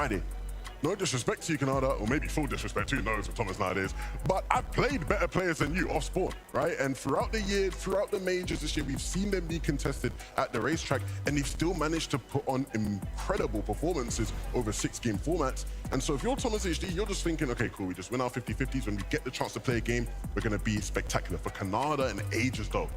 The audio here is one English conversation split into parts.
Friday. No disrespect to you, Canada, or maybe full disrespect, who knows with Thomas nowadays, but I've played better players than you off spawn, right? And throughout the year, throughout the majors this year, we've seen them be contested at the racetrack, and they've still managed to put on incredible performances over 6-game formats. And so if you're Thomas HD, you're just thinking, okay, cool, we just win our 50-50s. When we get the chance to play a game, we're gonna be spectacular. For Canada and Ages though,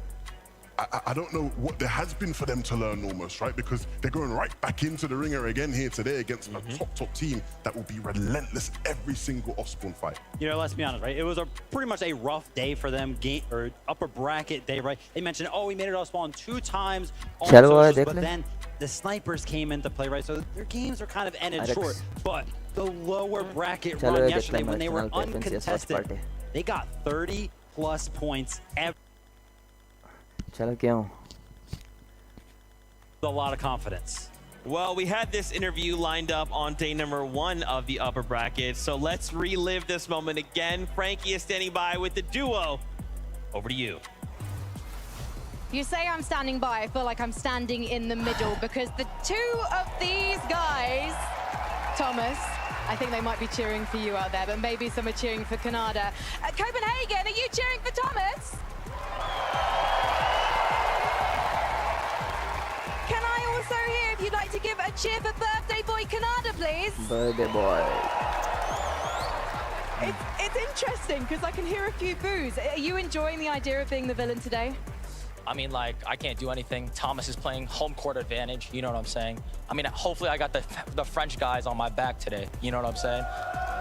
I don't know what there has been for them to learn almost, right? Because they're going right back into the ringer again here today against a top team that will be relentless every single off-spawn fight. You know, let's be honest, right? It was pretty much a rough day for them, or upper bracket day, right? They mentioned, oh, we made it off-spawn 2 times on socials, but then the snipers came into play, right? So their games are kind of ended short. But the lower bracket run yesterday, when they were uncontested, they got 30+ points every. A lot of confidence. Well, we had this interview lined up on day number 1 of the upper bracket, so let's relive this moment again. Frankie is standing by with the duo. Over to you. You say I'm standing by, I feel like I'm standing in the middle because the 2 of these guys, Thomas, I think they might be cheering for you out there, but maybe some are cheering for Canada. Copenhagen, are you cheering for Thomas? Can I also hear if you'd like to give a cheer for birthday boy Canada, please? Birthday boy. It's interesting because I can hear a few boos. Are you enjoying the idea of being the villain today? I mean, like, I can't do anything. Thomas is playing home court advantage. You know what I'm saying? I mean, hopefully I got the French guys on my back today. You know what I'm saying?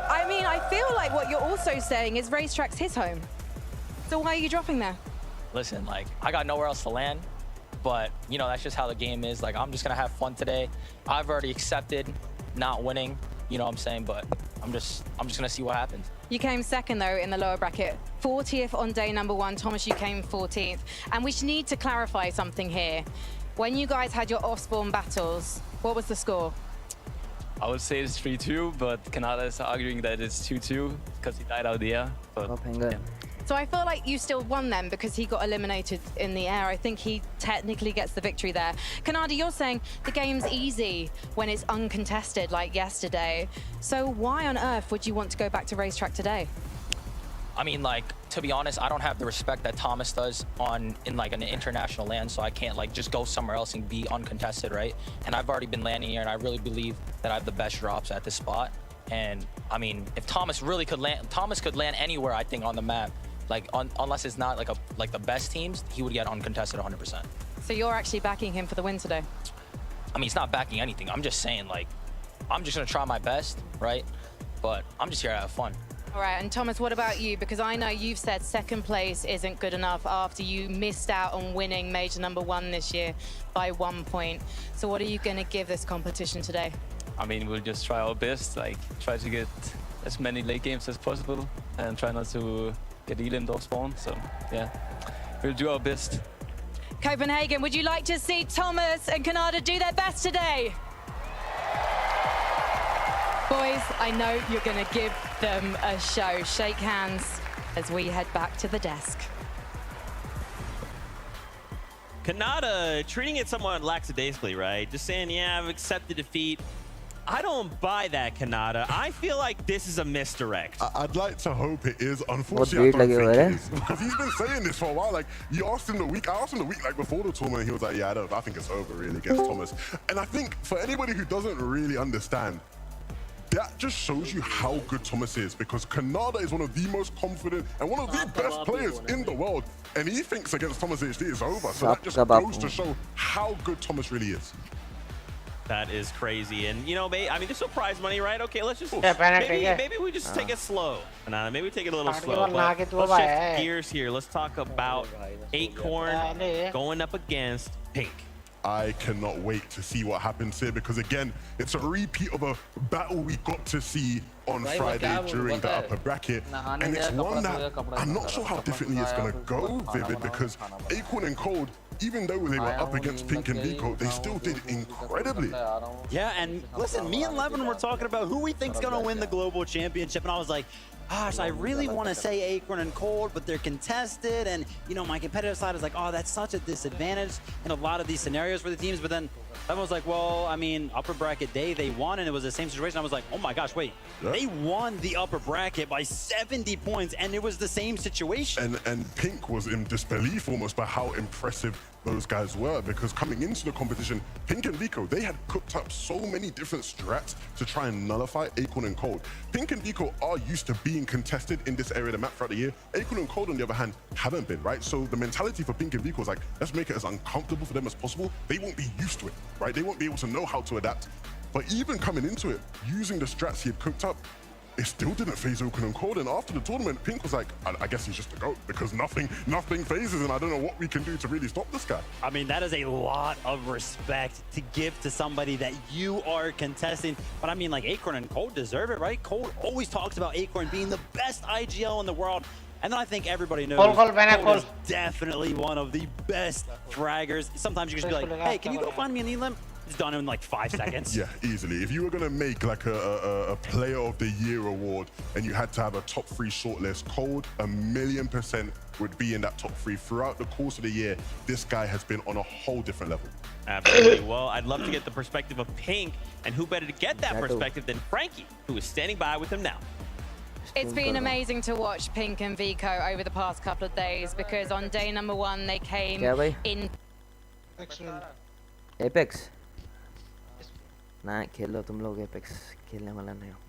I mean, I feel like what you're also saying is racetrack's his home. So why are you dropping there? Listen, like, I got nowhere else to land. But, you know, that's just how the game is. Like, I'm just going to have fun today. I've already accepted not winning, you know what I'm saying? But I'm just going to see what happens. You came second, though, in the lower bracket. 40th on day number 1. Thomas, you came 14th. And we need to clarify something here. When you guys had your off-spawn battles, what was the score? I would say it's 3-2, but Canada is arguing that it's 2-2 because he died out there. But, yeah. So I feel like you still won them because he got eliminated in the air. I think he technically gets the victory there. Canada, you're saying the game's easy when it's uncontested like yesterday. So why on earth would you want to go back to racetrack today? I mean, like, to be honest, I don't have the respect that Thomas does in like an international land, so I can't like just go somewhere else and be uncontested, right? And I've already been landing here, and I really believe that I have the best drops at this spot. And I mean, if Thomas really could land, Thomas could land anywhere, I think, on the map. Like, unless it's not like the best teams, he would get uncontested 100%. So you're actually backing him for the win today? I mean, he's not backing anything. I'm just saying, like, I'm just gonna try my best, right? But I'm just here to have fun. All right, and Thomas, what about you? Because I know you've said second place isn't good enough after you missed out on winning major number 1 this year by 1 point. So what are you gonna give this competition today? I mean, we'll just try our best, like, try to get as many late games as possible and try not to get elimed off spawn. So, yeah, we'll do our best. Copenhagen, would you like to see Thomas and Canada do their best today? Boys, I know you're going to give them a show. Shake hands as we head back to the desk. Canada treating it somewhat lackadaisically, right? Just saying, yeah, I've accepted defeat. I don't buy that, Canada. I feel like this is a misdirect. I'd like to hope it is. Unfortunately, I don't think it is. Because he's been saying this for a while. Like, I asked him the week like before the tournament, and he was like, yeah, I think it's over really against Thomas. And I think for anybody who doesn't really understand, that just shows you how good Thomas is, because Canada is one of the most confident and one of the best players in the world. And he thinks against Thomas HD is over. So that just goes to show how good Thomas really is. That is crazy. And, you know, I mean, there's still prize money, right? Okay, let's just, maybe we just take it slow. Maybe we take it a little slow. But let's shift gears here. Let's talk about Acorn going up against Pink. I cannot wait to see what happens here, because again, it's a repeat of a battle we got to see on Friday during the upper bracket, and it's one that I'm not sure how differently it's going to go, Vivid, because Acorn and Cold, even though they were up against Pink and Vico, they still did incredibly. Yeah, and listen, me and Levin were talking about who we think's going to win the global championship, and I was like, gosh, I really want to say Acorn and Cold, but they're contested. And, you know, my competitive side is like, oh, that's such a disadvantage in a lot of these scenarios for the teams. But then I was like, well, I mean, upper bracket day, they won, and it was the same situation. I was like, oh my gosh, wait, they won the upper bracket by 70 points, and it was the same situation. And Pink was in disbelief almost by how impressive those guys were, because coming into the competition, Pink and Vico, they had cooked up so many different strats to try and nullify Acorn and Cold. Pink and Vico are used to being contested in this area of the map throughout the year. Acorn and Cold, on the other hand, haven't been, right? So the mentality for Pink and Vico is like, let's make it as uncomfortable for them as possible. They won't be used to it, right? They won't be able to know how to adapt. But even coming into it, using the strats he had cooked up, it still didn't phase Acorn and Cold. And after the tournament, Pink was like, I guess he's just a GOAT, because nothing phases, and I don't know what we can do to really stop this guy. I mean, that is a lot of respect to give to somebody that you are contesting. But I mean, like, Acorn and Cold deserve it, right? Cold always talks about Acorn being the best IGL in the world. And then I think everybody knows Cold is definitely one of the best fraggers. Sometimes you can just be like, hey, can you go find me an elim? It's done in like 5 seconds. Yeah, easily. If you were going to make like a Player of the Year award and you had to have a top 3 shortlist, Cold 1,000,000% would be in that top 3. Throughout the course of the year, this guy has been on a whole different level. Absolutely. Well, I'd love to get the perspective of Pink, and who better to get that perspective than Frankie, who is standing by with him now. It's been amazing to watch Pink and Vico over the past couple of days, because on day number 1 they came in. Apex. ना खेलो तुम लोग apex खेलने वाला नहीं हो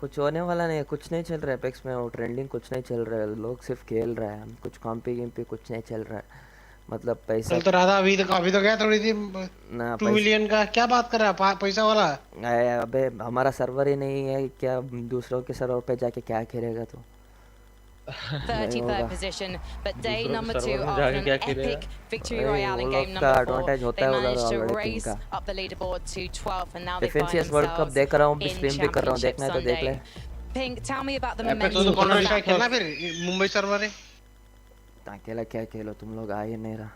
कुछ होने वाला नहीं है कुछ नहीं चल रहा है एपेक्स में वो ट्रेंडिंग कुछ नहीं चल रहा है लोग सिर्फ खेल रहे हैं कुछ कॉम्पी गेम पे कुछ नहीं चल रहा है मतलब पैसा चल तो रहा था अभी तो गया थोड़ी थी ना 2 मिलियन का क्या बात कर रहा है पैसा वाला अबे हमारा सर्वर ही नहीं है क्या दूसरों के सर्वर पे जाके क्या खेलेगा तो 33rd position, but day number 2 after an epic victory royale in game number 4, they managed to race up the leaderboard to 12th, and now they find themselves in championship Sunday. Pink, tell me about the momentum. खेलना फिर Mumbai server है अकेला क्या खेलो तुम लोग आ ही नहीं रहा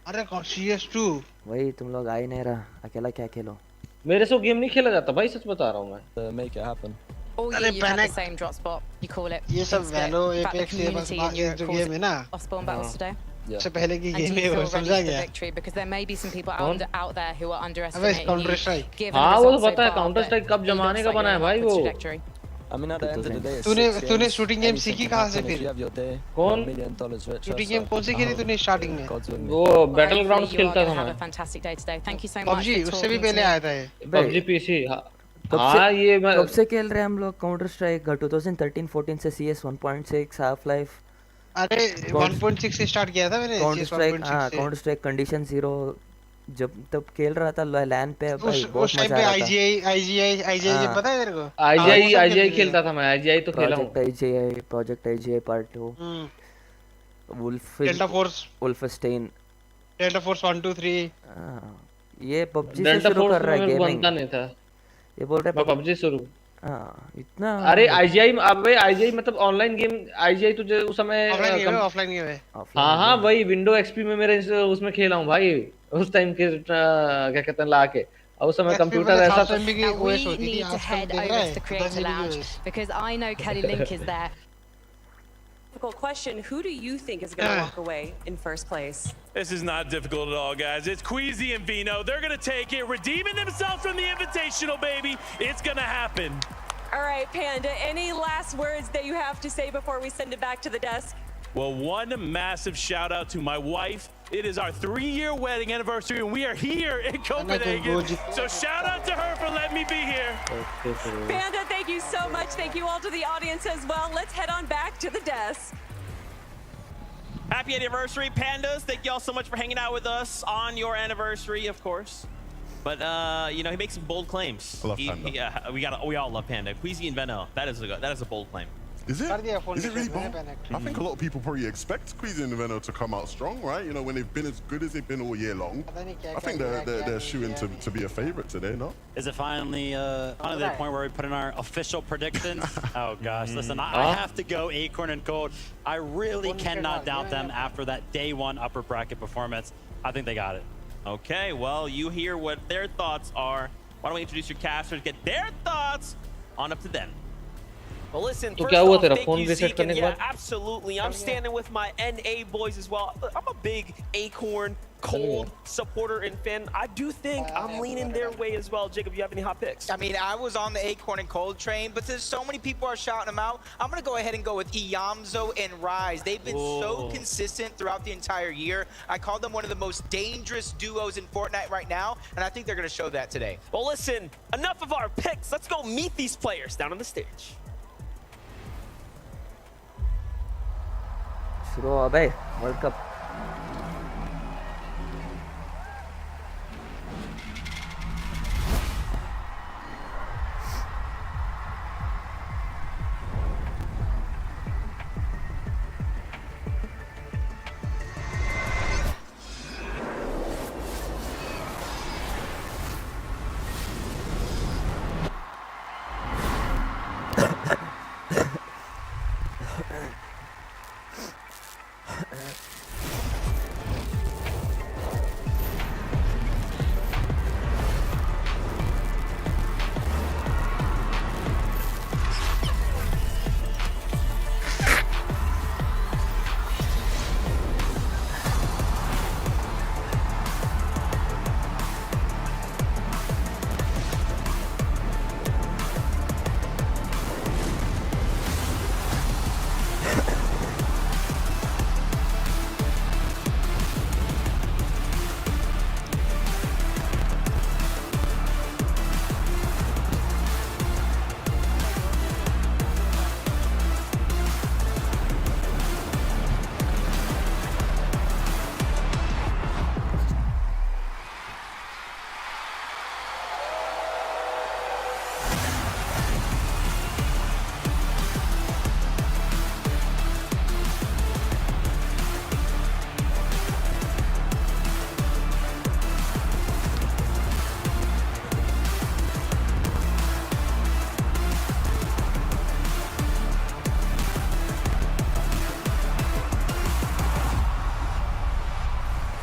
अरे CS2 वही तुम लोग आ ही नहीं रहा अकेला क्या खेलो मेरे से गेम नहीं खेला जाता भाई सच बता रहा हूं मैं make it happen all you have the same drop spot you call it ये सब वैलो एपेक्स ये बस जो गेम है ना Osborne battles today से पहले की गेम है वो समझा गया because there may be some people out there who are underestimating counter strike हां वो तो पता है काउंटर स्ट्राइक कब जमाने का बना है भाई वो I mean, at the end of the day, तूने शूटिंग गेम सीखी कहां से फिर कौन शूटिंग गेम कौन सी खेली तूने स्टार्टिंग में वो बैटल ग्राउंड्स खेलता था मैं fantastic day today thank you so much PUBG उससे भी पहले आया था ये PUBG PC हां ये कब से खेल रहे हैं हम लोग काउंटर स्ट्राइक 2013-14 से CS 1.6 हाफ लाइफ अरे 1.6 से स्टार्ट किया था मैंने काउंटर स्ट्राइक हां काउंटर स्ट्राइक कंडीशन 0 जब तब खेल रहा था लैन पे भाई बहुत मजा आ रहा था IGI पता है तेरे को IGI खेलता था मैं IGI तो खेला हूं project IGI part 2 Wolfenstein delta force 1 2 3 ये PUBG से शुरू कर रहा है गेमिंग बनता नहीं था ये बोल रहे PUBG शुरू हां इतना अरे IGI अबे IGI मतलब ऑनलाइन गेम IGI तुझे उस समय ऑफलाइन गेम है हां वही विंडो एक्सपी में मेरे उसमें खेला हूं भाई उस टाइम के क्या कहते हैं लाके और उस समय कंप्यूटर ऐसा था we need to head over to the creator lounge because I know Kelly Link is there. Difficult question. Who do you think is going to walk away in first place? This is not difficult at all, guys. It's Queasy and Vino. They're going to take it, redeeming themselves from the Invitational, baby. It's going to happen. All right, Panda, any last words that you have to say before we send it back to the desk? Well, one massive shout out to my wife. It is our 3-year wedding anniversary, and we are here in Copenhagen. So shout out to her for letting me be here. Panda, thank you so much. Thank you all to the audience as well. Let's head on back to the desk. Happy anniversary, Pandas. Thank you all so much for hanging out with us on your anniversary, of course. But, you know, he makes some bold claims. I love Panda. We all love Panda. Queasy and Venno, that is a bold claim. Is it really bold? I think a lot of people probably expect Queasy and Venno to come out strong, right? You know, when they've been as good as they've been all year long. I think they're shooing to be a favorite today, no? Is it finally the point where we put in our official predictions? Oh gosh, listen, I have to go Acorn and Cold. I really cannot doubt them after that day 1 upper bracket performance. I think they got it. Okay, well, you hear what their thoughts are. Why don't we introduce your casters, get their thoughts on up to them. Well, listen, तो first क्या हुआ off, तेरा thank phone you, reset Zeke, करने and के yeah, बाद? absolutely. I'm standing with my NA boys as well. I'm a big Acorn Cold supporter and fan. I do think I'm leaning their way as well. Jacob, you have any hot picks? I mean, I was on the Acorn and Cold train, but there's so many people are shouting them out. I'm going to go ahead and go with Iyamzo and Ryze. They've been so consistent throughout the entire year. I call them one of the most dangerous duos in Fortnite right now, and I think they're going to show that today. Well, listen, enough of our picks. Let's go meet these players down on the stage. शुरू हो भाई world cup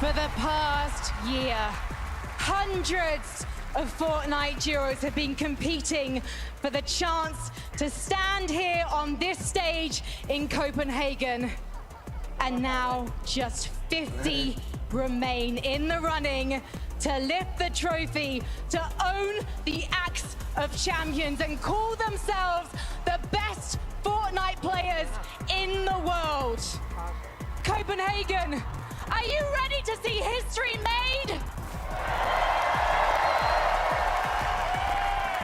For the past year, hundreds of Fortnite duos have been competing for the chance to stand here on this stage in Copenhagen. And now just 50 remain in the running to lift the trophy, to own the Axe of Champions and call themselves the best Fortnite players in the world. Copenhagen, are you ready to see history made?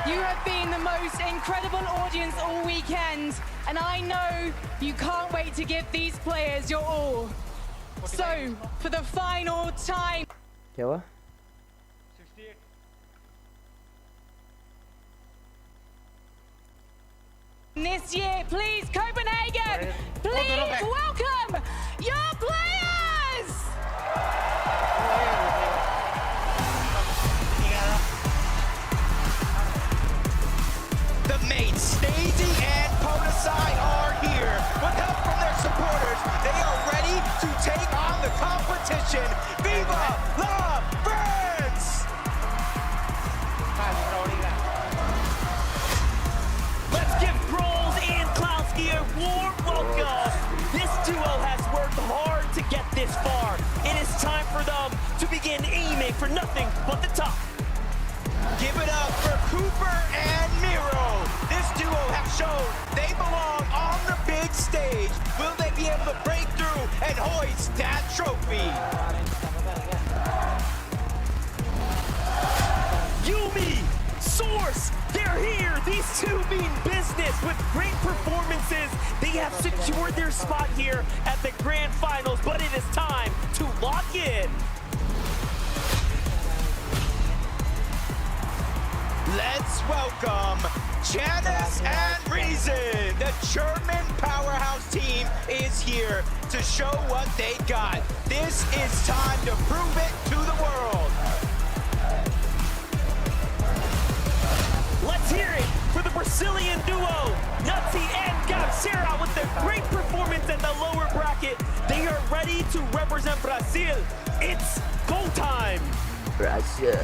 You have been the most incredible audience all weekend, and I know you can't wait to give these players your all. So, for the final time... क्या हुआ? This year, please, Copenhagen, please welcome your players! The mates, Stacey and Podesai are here. With help from their supporters, they are ready to take on the competition. Viva la France! Let's give Grolls and Klowski a warm welcome. This duo has worked hard to get this far. It is time for them to begin aiming for nothing but the top. Give it up for Cooper and Miro. This duo have shown they belong on the big stage. Will they be able to break through and hoist that trophy? Yumi, Source, they're here. These two mean business with great performances. They have secured their spot here at the grand finals, but it is time to lock in. Let's welcome Janice and Ryzen. The German powerhouse team is here to show what they got. This is time to prove it to the world. Let's hear it for the Brazilian duo, Nutty and Gabsera, with their great performance at the lower bracket. They are ready to represent Brazil. It's go time. Brazil.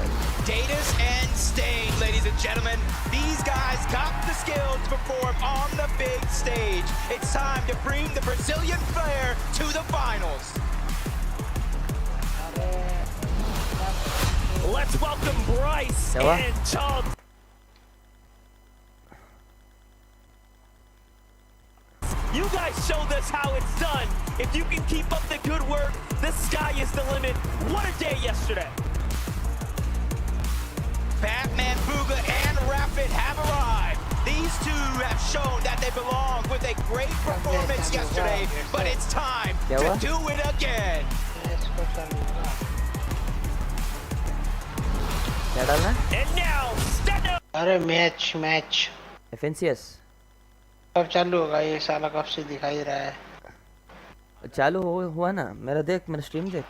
Datus and Stain, ladies and gentlemen. These guys got the skill to perform on the big stage. It's time to bring the Brazilian flair to the finals. Let's welcome Bryce and Tom. You guys showed us how it's done. If you can keep up the good work, the sky is the limit. What a day yesterday. Batman, Bugha, and Rapid have arrived. These two have shown that they belong with a great performance yesterday, but it's time to do it again. And now, stand up. अरे match FNCS कब चालू होगा ये साला कब से दिखाई रहा है चालू हुआ ना मेरा देख मेरा स्ट्रीम देख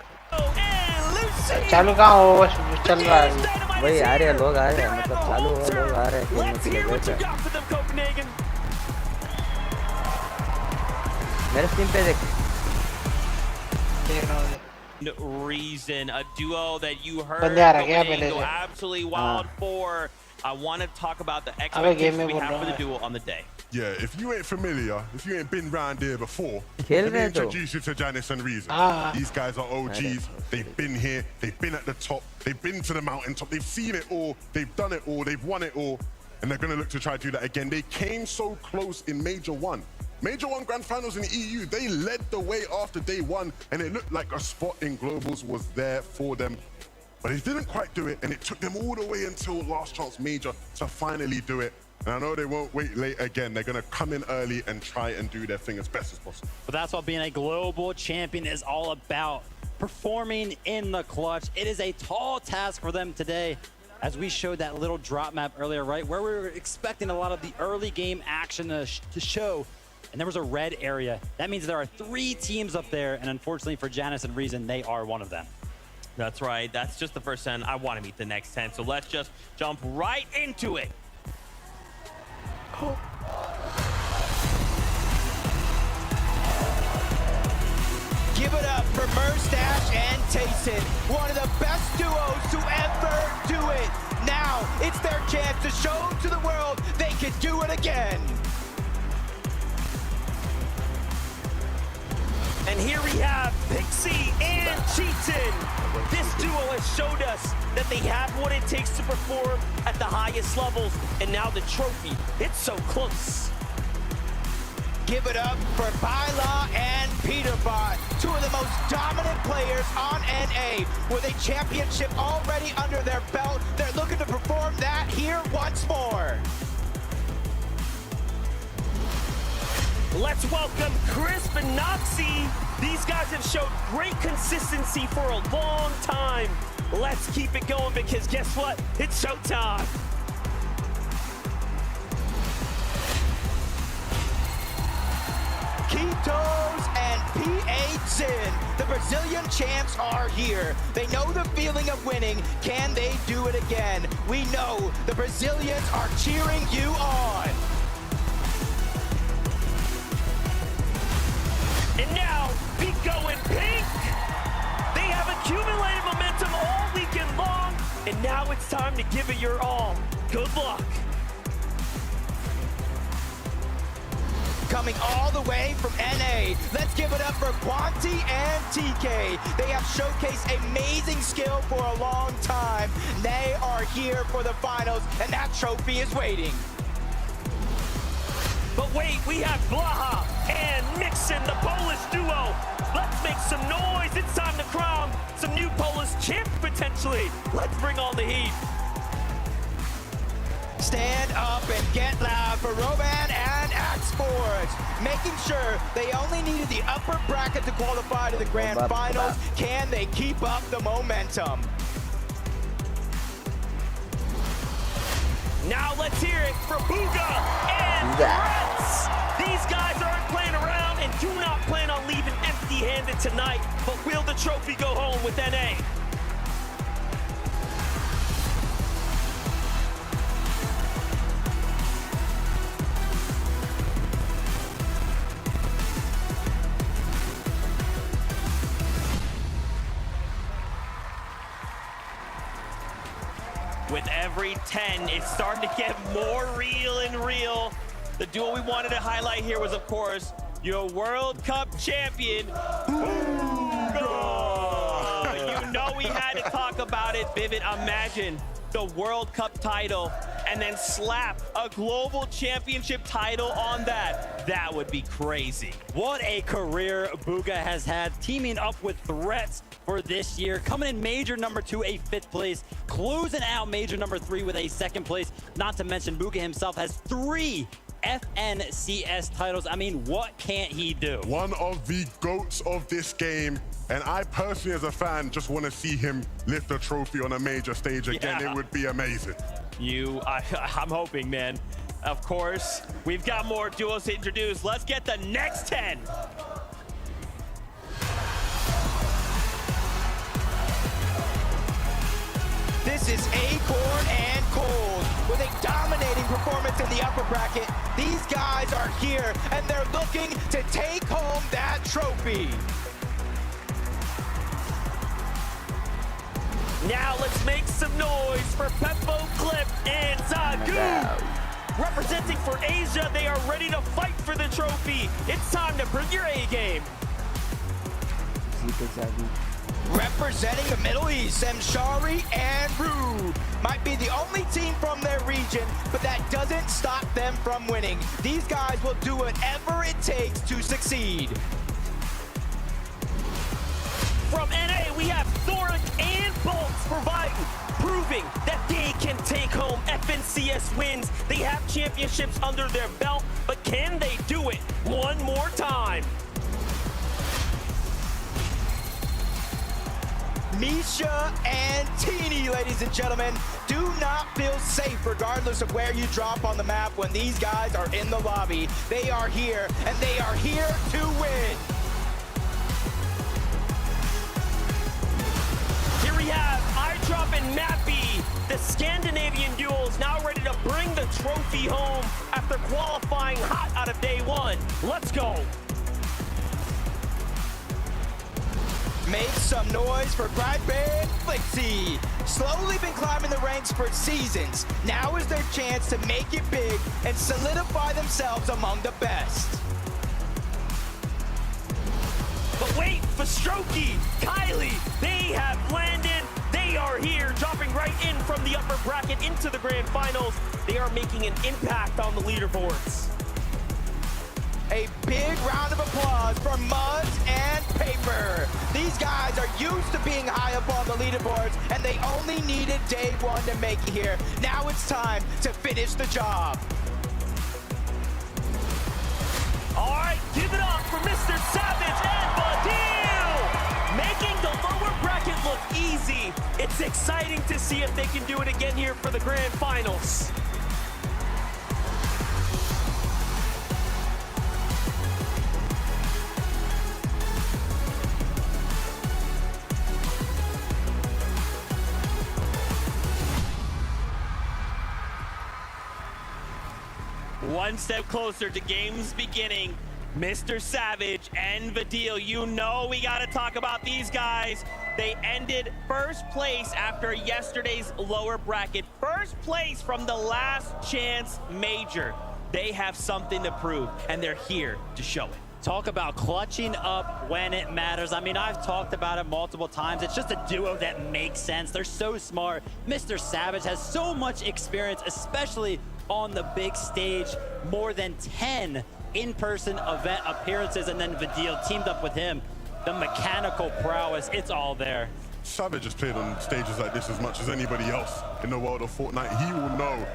चालू कहाँ हो बस चल रहा है वही आ रहे हैं लोग आ रहे हैं मतलब चालू हुआ लोग आ रहे हैं मेरे स्ट्रीम पे देख Reason, a duo that you heard go absolutely wild for. I want to talk about the expectations we have for the duo on the day. Yeah, if you ain't familiar, if you ain't been round here before, let me introduce you to Janice and Reason. These guys are OGs. They've been here. They've been at the top. They've been to the mountaintop. They've seen it all. They've done it all. They've won it all. And they're going to look to try to do that again. They came so close in Major 1. Major 1 Grand Finals in the EU, they led the way after day one, and it looked like a spot in Globals was there for them. But they didn't quite do it, and it took them all the way until Last Chance Major to finally do it. And I know they won't wait late again. They're going to come in early and try and do their thing as best as possible. But that's what being a global champion is all about. Performing in the clutch. It is a tall task for them today. As we showed that little drop map earlier, right, where we were expecting a lot of the early game action to show. And there was a red area. That means there are 3 teams up there, and unfortunately for Janice and Reason, they are one of them. That's right. That's just the first 10. I want to meet the next 10, so let's just jump right into it. Give it up for Merstash and Tayson, one of the best duos to ever do it. Now it's their chance to show to the world they can do it again. And here we have Pixie and Cheatin. This duo has showed us that they have what it takes to perform at the highest levels. And now the trophy, it's so close. Give it up for Baila and Peterbot, 2 of the most dominant players on NA. With a championship already under their belt, they're looking to perform that here once more. Let's welcome Crisp and Noxie. These guys have showed great consistency for a long time. Let's keep it going because guess what? It's showtime. Kitos and P8 Sin, the Brazilian champs are here. They know the feeling of winning. Can they do it again? We know the Brazilians are cheering you on. And now, Pico and Pink, they have accumulated momentum all weekend long, and now it's time to give it your all. Good luck. Coming all the way from NA, let's give it up for Quanti and TK. They have showcased amazing skill for a long time. They are here for the finals, and that trophy is waiting. But wait, we have Bugha and Mixon, the Polish duo. Let's make some noise. It's time to crown some new Polish champ potentially. Let's bring on the heat. Stand up and get loud for Roban and X-Force, making sure they only needed the upper bracket to qualify to the grand finals. Can they keep up the momentum? Now let's hear it for Bugha and Threats. These guys aren't playing around and do not plan on leaving empty-handed tonight, but will the trophy go home with NA? With every 10, it's starting to get more real and real. The duel we wanted to highlight here was, of course, your World Cup champion, Bugha. You know we had to talk about it, Vivid. Imagine the World Cup title and then slap a global championship title on that. That would be crazy. What a career Bugha has had, teaming up with threats for this year. Coming in major number 2, a 5th place, closing out major number 3 with a 2nd place. Not to mention Bugha himself has 3 FNCS titles. I mean, what can't he do? One of the GOATs of this game. And I personally, as a fan, just want to see him lift a trophy on a major stage again. Yeah. It would be amazing. I'm hoping, man. Of course, we've got more duos to introduce. Let's get the next 10. This is Acorn and Cold with a dominating performance in the upper bracket. These guys are here and they're looking to take home that trophy. Now let's make some noise for Peppo, Clip, and Zagu. Representing for Asia, they are ready to fight for the trophy. It's time to bring your A game. Representing the Middle East, Mshari and Rue might be the only team from their region, but that doesn't stop them from winning. These guys will do whatever it takes to succeed. From NA, we have Thoric and Bolts proving that they can take home FNCS wins. They have championships under their belt, but can they do it one more time? Misha and Teeny, ladies and gentlemen, do not feel safe regardless of where you drop on the map when these guys are in the lobby. They are here, and they are here to win. Here we have iDrop and Mappy, the Scandinavian duels, now ready to bring the trophy home after qualifying hot out of day 1. Let's go. Make some noise for Brightband Flixie. Slowly been climbing the ranks for seasons. Now is their chance to make it big and solidify themselves among the best. But wait, for Strokey, Kylie, they have landed. They are here, dropping right in from the upper bracket into the grand finals. They are making an impact on the leaderboards. A big round of applause for Muds and Paper. These guys are used to being high up on the leaderboards, and they only needed day 1 to make it here. Now it's time to finish the job. All right, give it up for Mr. Savage and Badil, making the lower bracket look easy. It's exciting to see if they can do it again here for the grand finals. One step closer to games beginning. Mr. Savage and Vadil, you know we got to talk about these guys. They ended first place after yesterday's lower bracket. First place from the last chance major. They have something to prove, and they're here to show it. Talk about clutching up when it matters. I mean, I've talked about it multiple times. It's just a duo that makes sense. They're so smart. Mr. Savage has so much experience, especially on the big stage. More than 10 in-person event appearances, and then Vadil teamed up with him. The mechanical prowess, it's all there. Savage has played on stages like this as much as anybody else in the world of Fortnite. He will know.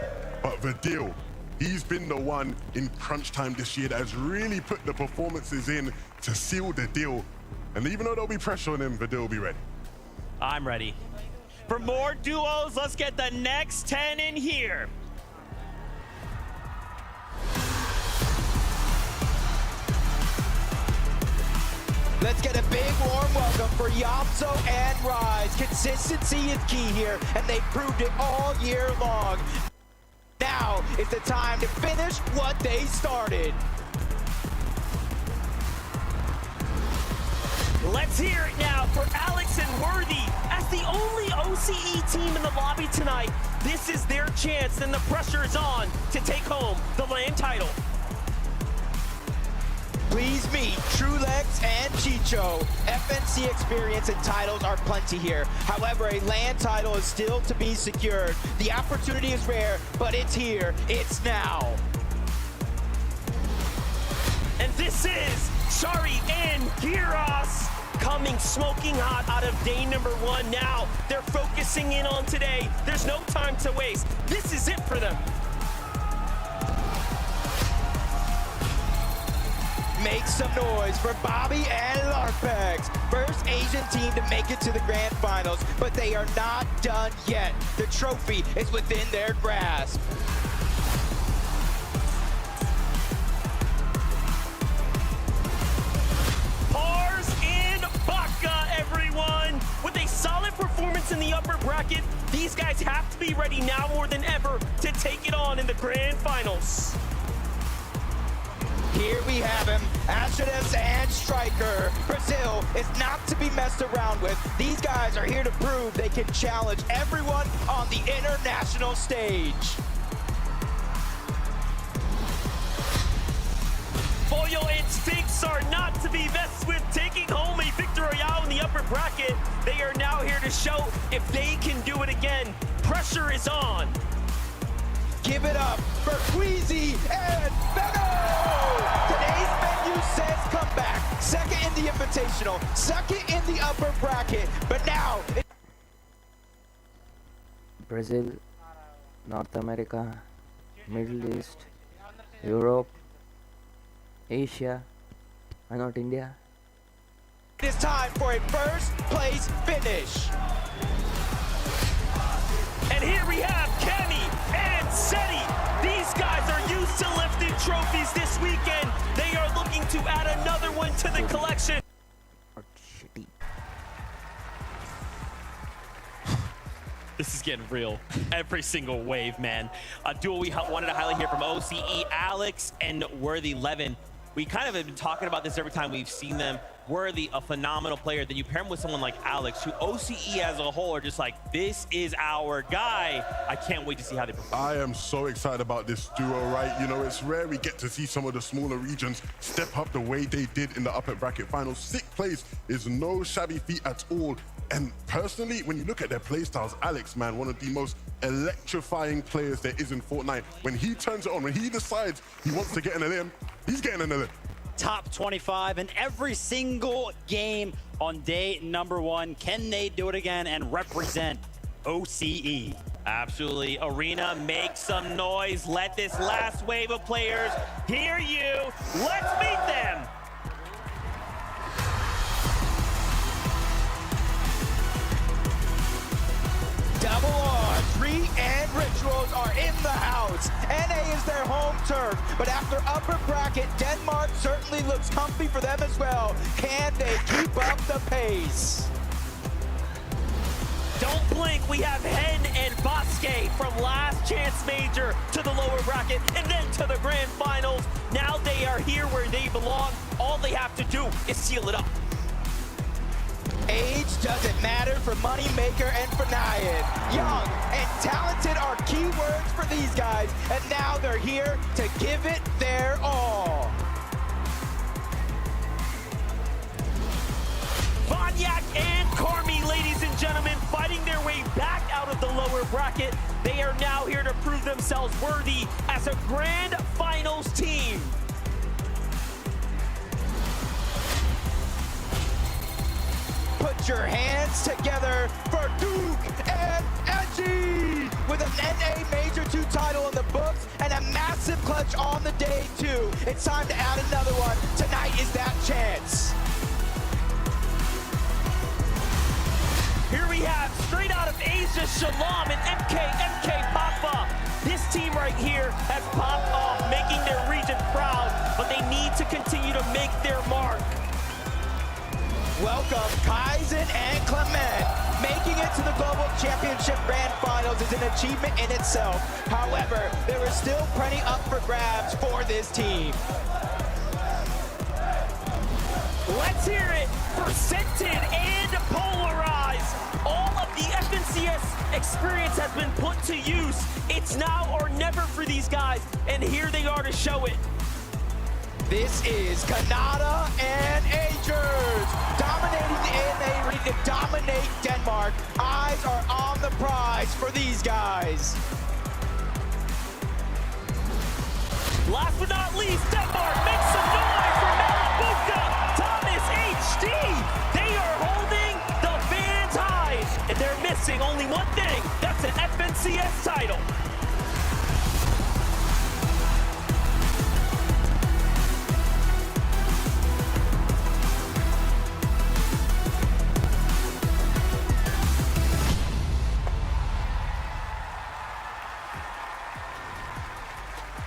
But Vadil, he's been the one in crunch time this year that has really put the performances in to seal the deal. And even though there'll be pressure on him, Vadil will be ready. I'm ready. For more duos, let's get the next 10 in here. Let's get a big warm welcome for Yamso and Rise. Consistency is key here, and they proved it all year long. Now is the time to finish what they started. Let's hear it now for Alex and Worthy. As the only OCE team in the lobby tonight, this is their chance, and the pressure is on to take home the LAN title. Please meet Trulex and Chicho. FNC experience and titles are plenty here. However, a LAN title is still to be secured. The opportunity is rare, but it's here. It's now. And this is Shari and Giros coming smoking hot out of day number 1. Now they're focusing in on today. There's no time to waste. This is it for them. Make some noise for Bobby and Larpex. First Asian team to make it to the grand finals, but they are not done yet. The trophy is within their grasp. Pars in Bugha, everyone. With a solid performance in the upper bracket, these guys have to be ready now more than ever to take it on in the grand finals. Here we have him, Ashidas and Striker. Brazil is not to be messed around with. These guys are here to prove they can challenge everyone on the international stage. Foil and Stinks are not to be messed with, taking home a victory royale in the upper bracket. They are now here to show if they can do it again. Pressure is on. Give it up for Queasy and Benno! Today's menu says comeback. Second in the Invitational, second in the upper bracket, but now... Brazil, North America, Middle East, Europe, Asia, and not India. It is time for a first place finish. And here we have Kenny and Seti. These guys are used to lifting trophies this weekend. They are looking to add another one to the collection. This is getting real. Every single wave, man. A duel we wanted to highlight here from OCE, Alex and Worthy Levin. We kind of have been talking about this every time we've seen them. Worthy, a phenomenal player. Then you pair him with someone like Alex, who OCE as a whole are just like, this is our guy. I can't wait to see how they perform. I am so excited about this duo, right? You know, it's rare we get to see some of the smaller regions step up the way they did in the upper bracket finals. 6th place is no shabby feat at all. And personally, when you look at their playstyles, Alex, man, one of the most electrifying players there is in Fortnite. When he turns it on, when he decides he wants to get in a limb, he's getting in a limb. Top 25 in every single game on day number 1. Can they do it again and represent OCE? Absolutely. Arena, make some noise. Let this last wave of players hear you. Let's meet them. Double on, 3 and Rituals are in the house. NA is their home turf, but after upper bracket, Denmark certainly looks comfy for them as well. Can they keep up the pace? Don't blink, we have Hen and Bosque from last chance major to the lower bracket and then to the grand finals. Now they are here where they belong. All they have to do is seal it up. Age doesn't matter for Moneymaker and for Nyan. Young and talented are key words for these guys, and now they're here to give it their all. Vanyak and Carmi, ladies and gentlemen, fighting their way back out of the lower bracket. They are now here to prove themselves worthy as a grand finals team. Put your hands together for Duke and Edgy with an NA Major 2 title in the books and a massive clutch on the day 2. It's time to add another one. Tonight is that chance. Here we have, straight out of Asia, Shalom and MK Papa. This team right here has popped off, making their region proud, but they need to continue to make their mark. Welcome, Kaizen and Clement. Making it to the Global Championship Grand Finals is an achievement in itself. However, there is still plenty up for grabs for this team. Let's hear it for Scented and Polarized. All of the FNCS experience has been put to use. It's now or never for these guys, and here they are to show it. This is Kanata and Agers dominating the AMA arena to dominate Denmark. Eyes are on the prize for these guys. Last but not least, Denmark makes some noise for Bugha. Thomas HD. They are holding the fans high, and they're missing only one thing. That's an FNCS title.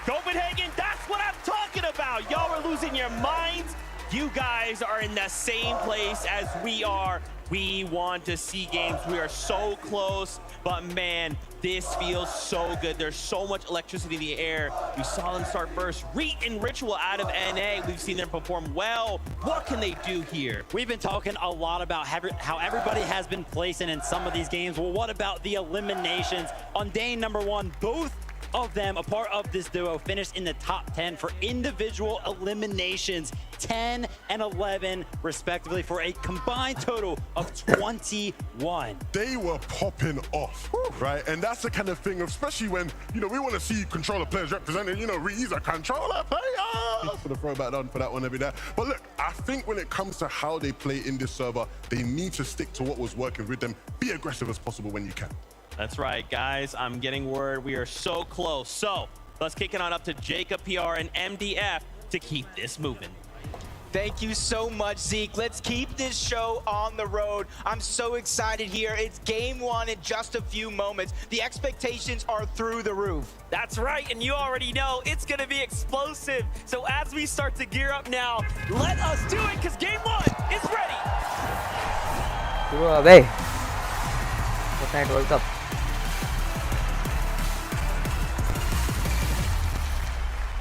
Copenhagen, that's what I'm talking about. Y'all are losing your minds. You guys are in the same place as we are. We want to see games. We are so close, but man, this feels so good. There's so much electricity in the air. We saw them start first. Reet and Ritual out of NA. We've seen them perform well. What can they do here? We've been talking a lot about how everybody has been placing in some of these games. Well, what about the eliminations? On day number 1, both of them, a part of this duo, finished in the top 10 for individual eliminations, 10 and 11 respectively, for a combined total of 21. They were popping off, right? And that's the kind of thing, especially when, you know, we want to see controller players represented. You know, he's a controller player. For the throwback on for that one every day. But look, I think when it comes to how they play in this server, they need to stick to what was working with them. Be aggressive as possible when you can. That's right, guys. I'm getting word we are so close. So let's kick it on up to Jacob PR and MDF to keep this moving. Thank you so much, Zeke. Let's keep this show on the road. I'm so excited here. It's game 1 in just a few moments. The expectations are through the roof. That's right, and you already know it's going to be explosive. So as we start to gear up now, let us do it, because game 1 is ready. Go away. Fortnite World Cup.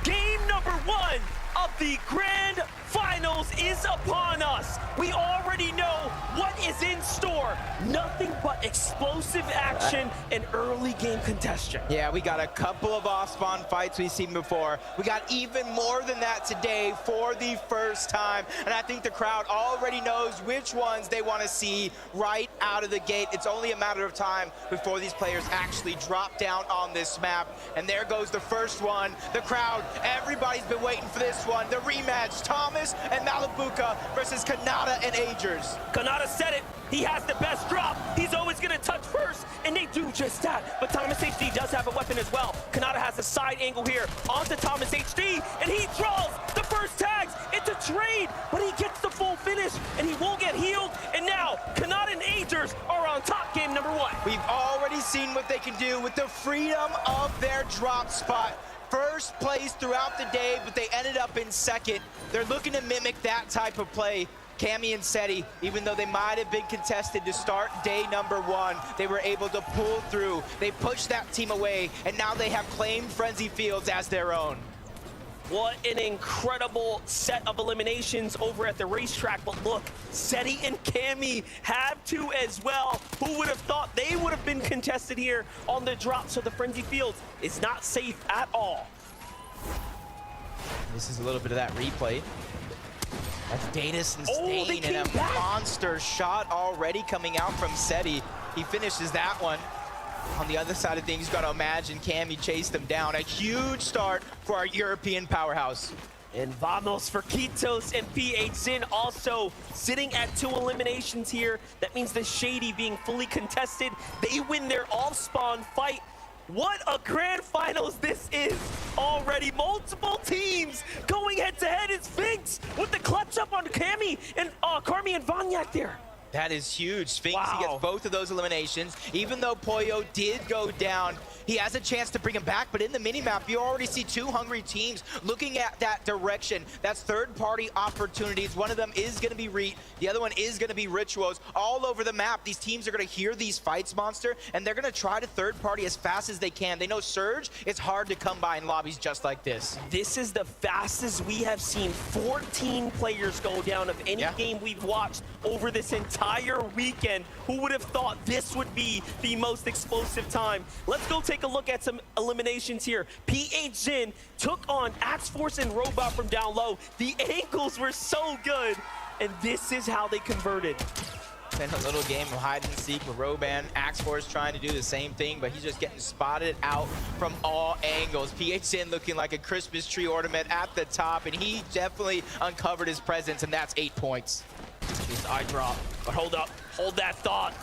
Game number 1 of the Grand Finals is upon us. We already know what is in store. Nothing but explosive action and early game congestion. Yeah, we got a couple of off-spawn fights we've seen before. We got even more than that today for the first time. And I think the crowd already knows which ones they want to see right out of the gate. It's only a matter of time before these players actually drop down on this map. And there goes the first one. The crowd, everybody's been waiting for this one. The rematch, Thomas and Bugha versus Kanata and Agers. Kanata said it. He has the best drop. He's always going to touch first, and they do just that. But Thomas HD does have a weapon as well. Kanata has a side angle here onto Thomas HD, and he draws the first tags. It's a trade, but he gets the full finish, and he won't get healed. And now, Kanata and Agers are on top game number 1. We've already seen what they can do with the freedom of their drop spot. First place throughout the day, but they ended up in second. They're looking to mimic that type of play. Cammy and Seti, even though they might have been contested to start day number 1, they were able to pull through. They pushed that team away, and now they have claimed Frenzy Fields as their own. What an incredible set of eliminations over at the racetrack. But look, Seti and Cammy have to as well. Who would have thought they would have been contested here on the drop? So the Frenzy Fields is not safe at all. This is a little bit of that replay. That's Datus and Stain, and a monster shot already coming out from Seti. He finishes that one. On the other side of things, you've got to imagine Cammy chased them down. A huge start for our European powerhouse. And vamos for Kitos and PH Zin also sitting at 2 eliminations here. That means the Shady being fully contested. They win their off-spawn fight. What a grand finals this is already. Multiple teams going head-to-head. It's Sphinx with the clutch up on Cammy and Carmi and Vanyak there. That is huge. Sphinx, he gets both of those eliminations. Even though Pollo did go down, he has a chance to bring him back, but in the minimap, you already see two hungry teams looking at that direction. That's third-party opportunities. One of them is going to be Reet. The other one is going to be Rituals. All over the map, these teams are going to hear these fights, Monster, and they're going to try to third-party as fast as they can. They know Surge, it's hard to come by in lobbies just like this. This is the fastest we have seen 14 players go down of any game we've watched over this entire weekend. Who would have thought this would be the most explosive time? Let's go take a look at some eliminations here. PH Zin took on Axe Force and Robot from down low. The angles were so good, and this is how they converted. Been a little game of hide and seek with Roban. Axe Force trying to do the same thing, but he's just getting spotted out from all angles. PHN looking like a Christmas tree ornament at the top, and he definitely uncovered his presence, and that's 8 points. This eye drop, but hold up, hold that thought.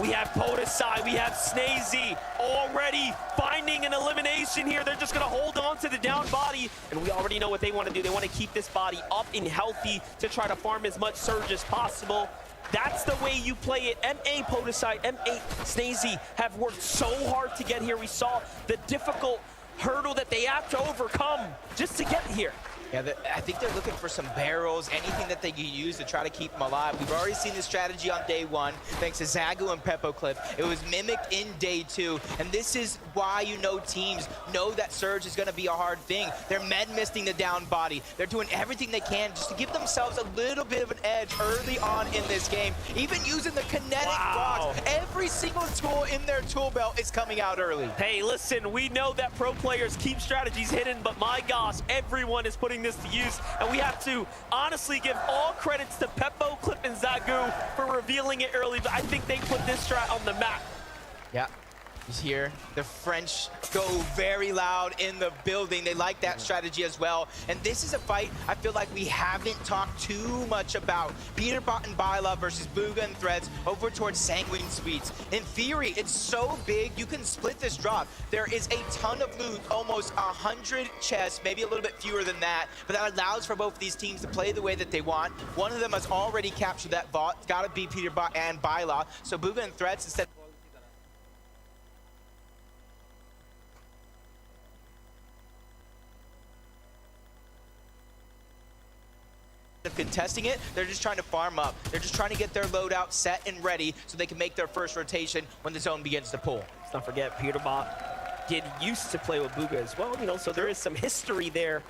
We have Podesai, we have Snazy already finding an elimination here. They're just gonna hold on to the down body, and we already know what they wanna do. They wanna keep this body up and healthy to try to farm as much Surge as possible. That's the way you play it. MA Podesai, MA Snazy have worked so hard to get here. We saw the difficult hurdle that they have to overcome just to get here. Yeah, I think they're looking for some barrels, anything that they can use to try to keep them alive. We've already seen this strategy on day 1, thanks to Zagu and Peppo Clip. It was mimicked in day 2, and this is why you know teams know that Surge is going to be a hard thing. They're med-misting the down body. They're doing everything they can just to give themselves a little bit of an edge early on in this game, even using the kinetic blocks. Every single tool in their tool belt is coming out early. Hey, listen, we know that pro players keep strategies hidden, but my gosh, everyone is putting this to use, and we have to honestly give all credits to Peppo, Clip, and Zagu for revealing it early, but I think they put this strat on the map. Yeah. He's here. The French go very loud in the building. They like that strategy as well. And this is a fight I feel like we haven't talked too much about. Peterbot and Byla versus Bugha and Threads over towards Sanguine Suites. In theory, it's so big, you can split this drop. There is a ton of loot, almost 100 chests, maybe a little bit fewer than that, but that allows for both of these teams to play the way that they want. One of them has already captured that vault. It's got to be Peterbot and Byla. So Bugha and Threads, instead of contesting it, they're just trying to farm up. They're just trying to get their loadout set and ready so they can make their first rotation when the zone begins to pull. Let's not forget, Peterbot did used to play with Bugha as well, you know, so there is some history there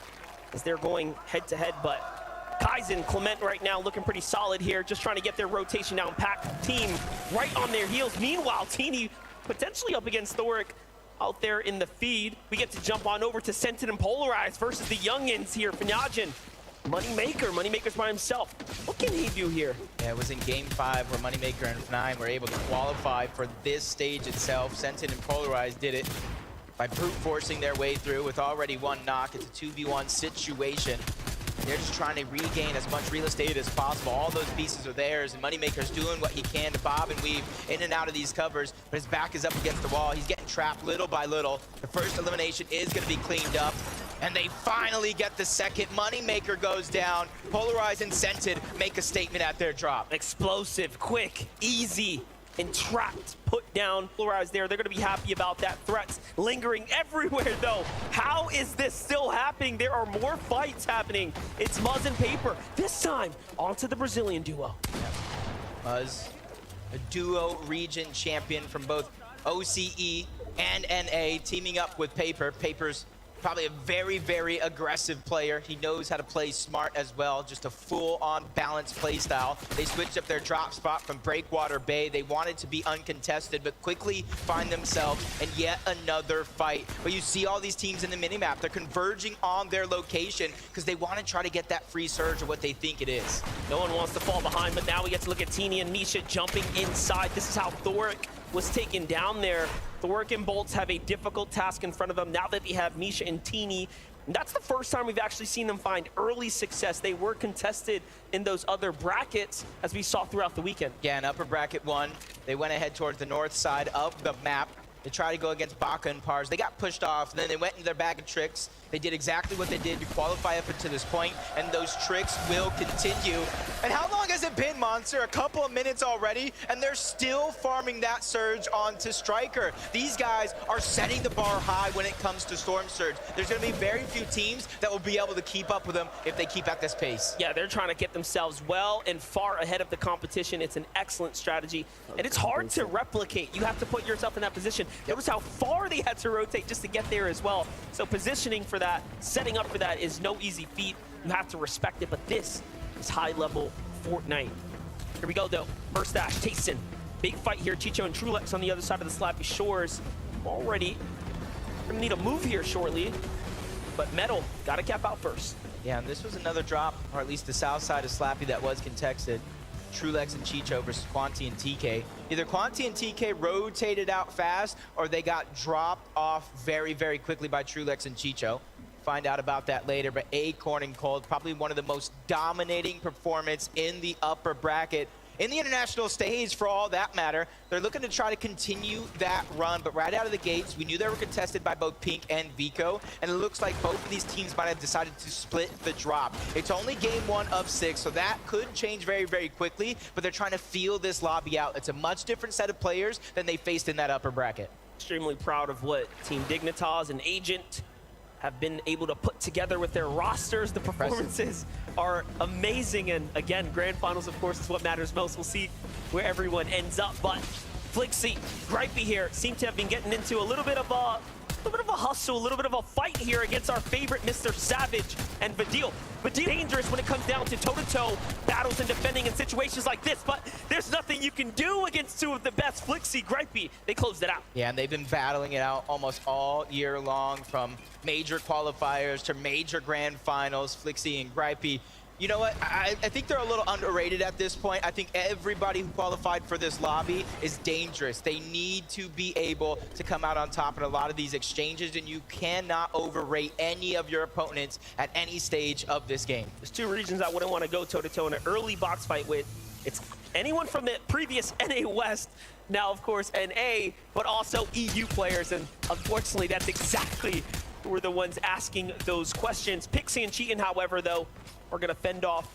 as they're going head-to-head, but Kaizen, Clement right now looking pretty solid here, just trying to get their rotation down. Pack team right on their heels. Meanwhile, Teeny potentially up against Thoric out there in the feed. We get to jump on over to Sentin and Polarized versus the youngins here. Fanyajin. Moneymaker's by himself. What can he do here? Yeah, it was in game 5 where Moneymaker and F9 were able to qualify for this stage itself. Sentin and Polarized did it by brute forcing their way through with already 1 knock. It's a 2v1 situation. They're just trying to regain as much real estate as possible. All those pieces are theirs, and Moneymaker's doing what he can to bob and weave in and out of these covers, but his back is up against the wall. He's getting trapped little by little. The first elimination is going to be cleaned up, and they finally get the second. Moneymaker goes down. Polarized and Scented make a statement at their drop. Explosive, quick, easy, and trapped, put down. Polarized there. They're going to be happy about that. Threats lingering everywhere, though. How is this still happening? There are more fights happening. It's Muzz and Paper. This time, onto the Brazilian duo. Muzz, a duo region champion from both OCE and NA, teaming up with Paper. Paper's probably a very, very aggressive player. He knows how to play smart as well, just a full-on balanced play style. They switched up their drop spot from Breakwater Bay. They wanted to be uncontested, but quickly find themselves in yet another fight. But you see all these teams in the minimap, they're converging on their location because they want to try to get that free surge of what they think it is. No one wants to fall behind, but now we get to look at Teeny and Misha jumping inside. This is how Thoric was taken down there. Thoric and Bolts have a difficult task in front of them now that they have Misha and Teeny. And that's the first time we've actually seen them find early success. They were contested in those other brackets, as we saw throughout the weekend. Yeah, in upper bracket 1, they went ahead towards the north side of the map. They tried to go against Bugha and Pars. They got pushed off, and then they went into their bag of tricks. They did exactly what they did to qualify up until this point, and those tricks will continue. And how long has it been, Monster? A couple of minutes already, and they're still farming that Surge onto Striker. These guys are setting the bar high when it comes to Storm Surge. There's going to be very few teams that will be able to keep up with them if they keep at this pace. Yeah, they're trying to get themselves well and far ahead of the competition. It's an excellent strategy, and it's hard to replicate. You have to put yourself in that position. Notice how far they had to rotate just to get there as well. So positioning for that, setting up for that is no easy feat. You have to respect it, but this is high-level Fortnite. Here we go, though. Burstash, Tayson. Big fight here. Chicho and Trulex on the other side of the Slappy Shores. Already gonna need a move here shortly, but Metal gotta cap out first. Yeah, and this was another drop, or at least the south side of Slappy that was contested. Trulex and Chicho versus Quanti and TK. Either Quanti and TK rotated out fast, or they got dropped off very, very quickly by Trulex and Chicho. Find out about that later, but Acorn and Cold, probably one of the most dominating performance in the upper bracket. In the international stage, for all that matter, they're looking to try to continue that run, but right out of the gates, we knew they were contested by both Pink and Vico, and it looks like both of these teams might have decided to split the drop. It's only game 1 of 6, so that could change very, very quickly, but they're trying to feel this lobby out. It's a much different set of players than they faced in that upper bracket. Extremely proud of what Team Dignitas and Agent have been able to put together with their rosters. The performances are amazing, and again, grand finals, of course, is what matters most. We'll see where everyone ends up, but Flixie, Gripey here, seem to have been getting into a little bit of a hustle, a little bit of a fight here against our favorite Mr. Savage and Vadil. Vadil dangerous when it comes down to toe-to-toe battles and defending in situations like this, but there's nothing you can do against two of the best. Flixie, Gripey, they closed it out. Yeah, and they've been battling it out almost all year long, from major qualifiers to major grand finals. Flixie and Gripey, you know what? I think they're a little underrated at this point. I think everybody who qualified for this lobby is dangerous. They need to be able to come out on top in a lot of these exchanges, and you cannot overrate any of your opponents at any stage of this game. There's two regions I wouldn't want to go toe-to-toe in an early box fight with. It's anyone from the previous NA West, now of course NA, but also EU players, and unfortunately that's exactly who were the ones asking those questions. Pixie and Cheatin', however, though, are going to fend off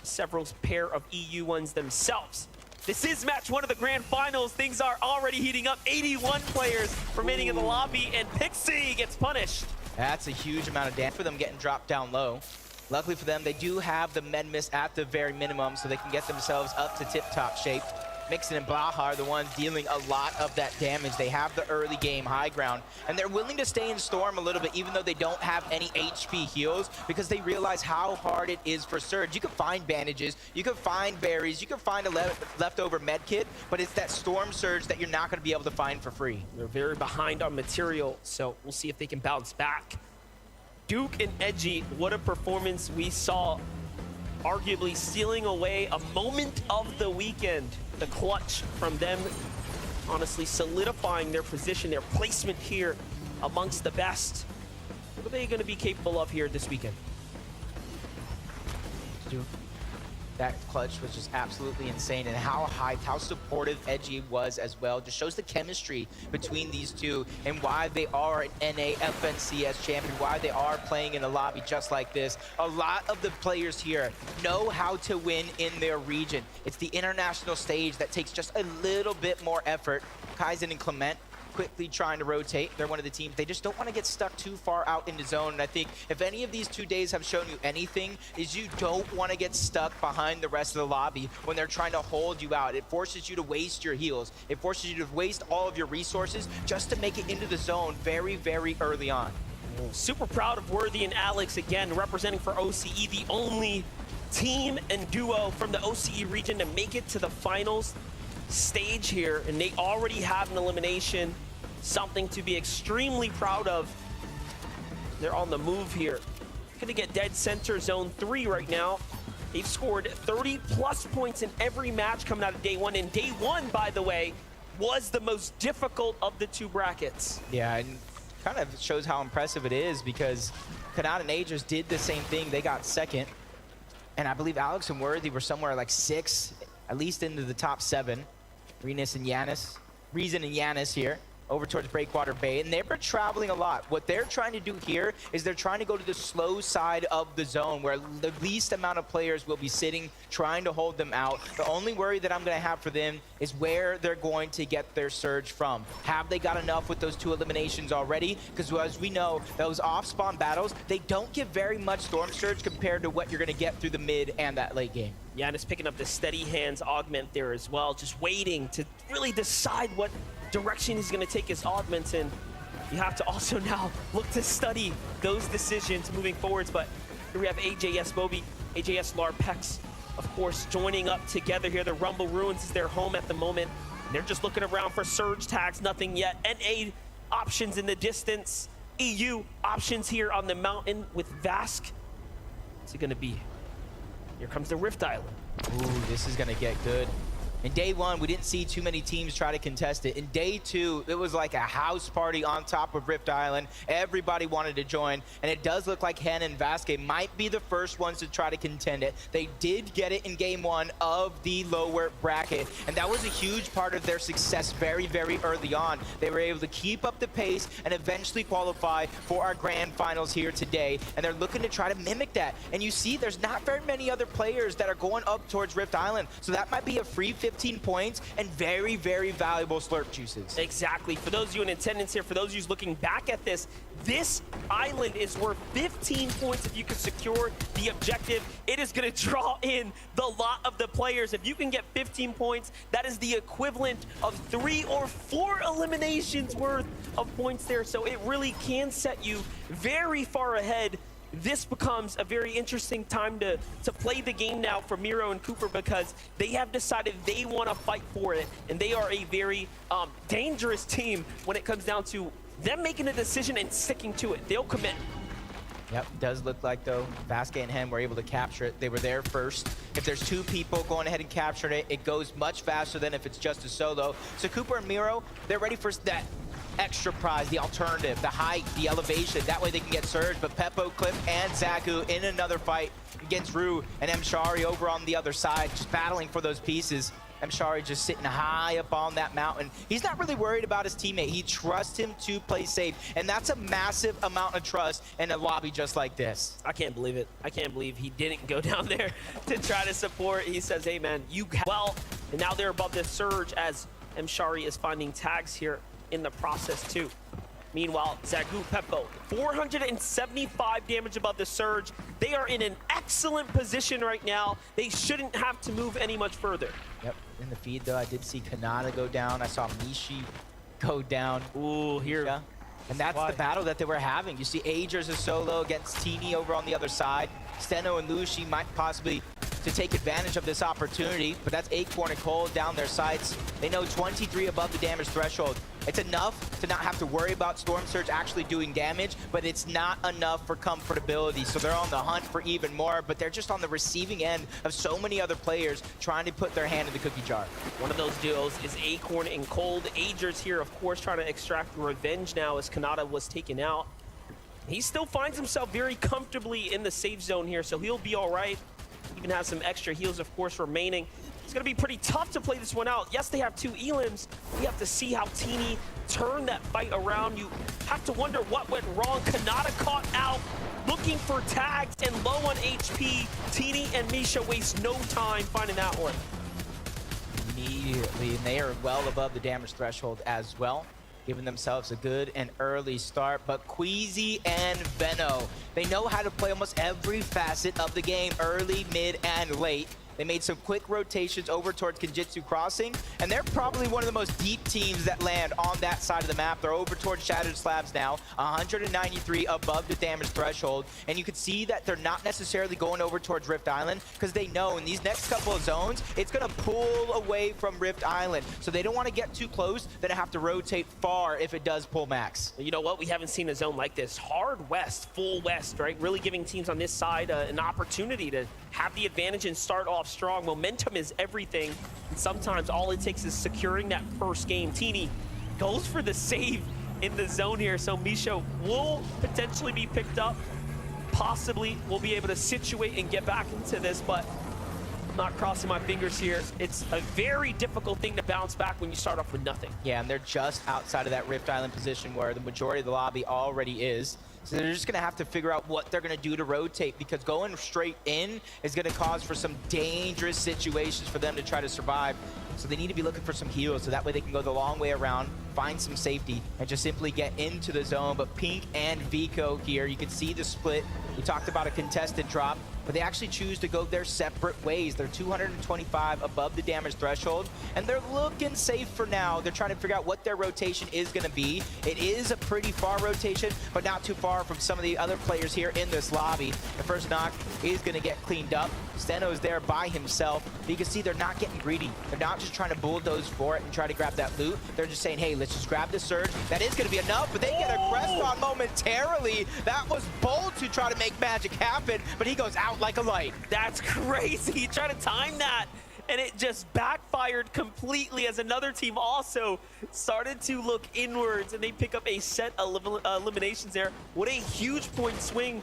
several pair of EU ones themselves. This is match 1 of the grand finals. Things are already heating up. 81 players remaining in the lobby, and Pixie gets punished. That's a huge amount of damage for them getting dropped down low. Luckily for them, they do have the med miss at the very minimum, so they can get themselves up to tip-top shape. Mixon and Bugha are the ones dealing a lot of that damage. They have the early game high ground, and they're willing to stay in Storm a little bit, even though they don't have any HP heals, because they realize how hard it is for Surge. You can find bandages, you can find berries, you can find a leftover med kit, but it's that Storm Surge that you're not going to be able to find for free. They're very behind on material, so we'll see if they can bounce back. Duke and Edgy, what a performance we saw. Arguably stealing away a moment of the weekend. The clutch from them, honestly solidifying their position, their placement here amongst the best. What are they going to be capable of here this weekend? That clutch was just absolutely insane, and how supportive Edgy was as well. Just shows the chemistry between these two and why they are an NA FNCS champion, why they are playing in a lobby just like this. A lot of the players here know how to win in their region. It's the international stage that takes just a little bit more effort. Kaizen and Clement quickly trying to rotate. They're one of the teams. They just don't want to get stuck too far out in the zone. And I think if any of these 2 days have shown you anything, is you don't want to get stuck behind the rest of the lobby when they're trying to hold you out. It forces you to waste your heals. It forces you to waste all of your resources just to make it into the zone very, very early on. Super proud of Worthy and Alex, again, representing for OCE, the only team and duo from the OCE region to make it to the finals stage here, and they already have an elimination, something to be extremely proud of. They're on the move here. Gonna get dead center zone 3 right now. They've scored 30+ points in every match coming out of day 1, and day 1, by the way, was the most difficult of the 2 brackets. Yeah, and kind of shows how impressive it is, because Kanata and Aegis did the same thing. They got second, and I believe Alex and Worthy were somewhere like 6, at least into the top 7. Reason and Yanis here. over towards Breakwater Bay, and they're traveling a lot. What they're trying to do here is they're trying to go to the slow side of the zone where the least amount of players will be sitting, trying to hold them out. The only worry that I'm going to have for them is where they're going to get their surge from. Have they got enough with those 2 eliminations already? Because as we know, those off-spawn battles, they don't give very much storm surge compared to what you're going to get through the mid and that late game. Yeah, and it's picking up the steady hands augment there as well, just waiting to really decide what direction he's going to take his augments in. You have to also now look to study those decisions moving forwards. But here we have AJS Moby, AJS Larpex, of course, joining up together here. The Rumble Ruins is their home at the moment. They're just looking around for surge tags, nothing yet. NA options in the distance. EU options here on the mountain with Vask. What's it going to be? Here comes the Rift Island. Ooh, this is going to get good. In day 1, we didn't see too many teams try to contest it. In day 2, it was like a house party on top of Rift Island. Everybody wanted to join, and it does look like Hen and Vasquez might be the first ones to try to contend it. They did get it in game 1 of the lower bracket, and that was a huge part of their success very, very early on. They were able to keep up the pace and eventually qualify for our grand finals here today, and they're looking to try to mimic that. And you see, there's not very many other players that are going up towards Rift Island, so that might be a free 15 points and very, very valuable slurp juices. Exactly. For those of you in attendance here, for those of you looking back at this island is worth 15 points if you can secure the objective. It is going to draw in the lot of the players. If you can get 15 points, that is the equivalent of 3 or 4 eliminations worth of points there. So it really can set you very far ahead. This becomes a very interesting time to play the game now for Miro and Cooper, because they have decided they want to fight for it, and they are a very dangerous team when it comes down to them making a decision and sticking to it. They'll commit. Yep, does look like, though, Vasquez and Hen were able to capture it. They were there first. If there's 2 people going ahead and capturing it, it goes much faster than if it's just a solo. So Cooper and Miro, they're ready for that extra prize, the alternative, the height, the elevation. That way they can get surge. But Peppo, Cliff, and Zaku in another fight against Rue and Mshari over on the other side, just battling for those pieces. Mshari just sitting high up on that mountain. He's not really worried about his teammate. He trusts him to play safe, and that's a massive amount of trust in a lobby just like this. I can't believe it. I can't believe he didn't go down there to try to support. He says, hey man, you well, and now they're above this surge as Mshari is finding tags here in the process too. Meanwhile, Zagu Peppo, 475 damage above the surge. They are in an excellent position right now. They shouldn't have to move any much further. Yep, in the feed though, I did see Kanata go down. I saw Mishi go down. Ooh, here. Yeah. And that's the battle that they were having. You see Agers is solo against Teeny over on the other side. Steno and Lushi might possibly to take advantage of this opportunity, but that's Acorn and Cole down their sights. They know 23 above the damage threshold. It's enough to not have to worry about Storm Surge actually doing damage, but it's not enough for comfortability. So they're on the hunt for even more, but they're just on the receiving end of so many other players trying to put their hand in the cookie jar. One of those duos is Acorn and Cold. Agers here, of course, trying to extract revenge now as Kanata was taken out. He still finds himself very comfortably in the safe zone here, so he'll be all right. Even has some extra heals, of course, remaining. It's going to be pretty tough to play this one out. Yes, they have 2 elims. We have to see how Teeny turned that fight around. You have to wonder what went wrong. Kanata caught out, looking for tags and low on HP. Teeny and Misha waste no time finding that one. Immediately, and they are well above the damage threshold as well, giving themselves a good and early start. But Queasy and Veno, they know how to play almost every facet of the game, early, mid, and late. They made some quick rotations over towards Kenjutsu Crossing, and they're probably one of the most deep teams that land on that side of the map. They're over towards Shattered Slabs now, 193 above the damage threshold, and you can see that they're not necessarily going over towards Rift Island because they know in these next couple of zones, it's going to pull away from Rift Island. So they don't want to get too close, then have to rotate far if it does pull max. You know what? We haven't seen a zone like this. Hard west, full west, right? Really giving teams on this side an opportunity to have the advantage and start off strong. Momentum is everything, and sometimes all it takes is securing that first game. Teeny goes for the save in the zone here, so Misha will potentially be picked up. Possibly will be able to situate and get back into this, but not crossing my fingers here. It's a very difficult thing to bounce back when you start off with nothing. Yeah, and they're just outside of that Rift Island position where the majority of the lobby already is. So they're just going to have to figure out what they're going to do to rotate, because going straight in is going to cause for some dangerous situations for them to try to survive. So they need to be looking for some heals, so that way they can go the long way around, find some safety, and just simply get into the zone. But Pink and Vico here, you can see the split. We talked about a contested drop, but they actually choose to go their separate ways. They're 225 above the damage threshold, and they're looking safe for now. They're trying to figure out what their rotation is going to be. It is a pretty far rotation, but not too far from some of the other players here in this lobby. The first knock is going to get cleaned up. Steno's there by himself. But you can see they're not getting greedy. They're not just trying to bulldoze for it and try to grab that loot. They're just saying, hey, let's just grab the surge. That is going to be enough, but they get a crest on momentarily. That was bold to try to make magic happen, but he goes out like a light. That's crazy. He tried to time that, and it just backfired completely as another team also started to look inwards, and they pick up a set of eliminations there. What a huge point swing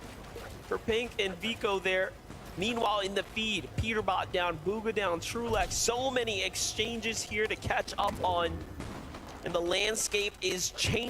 for Pink and Vico there. Meanwhile, in the feed, Peterbot down, Bugha down, Trulex. So many exchanges here to catch up on, and the landscape is changing.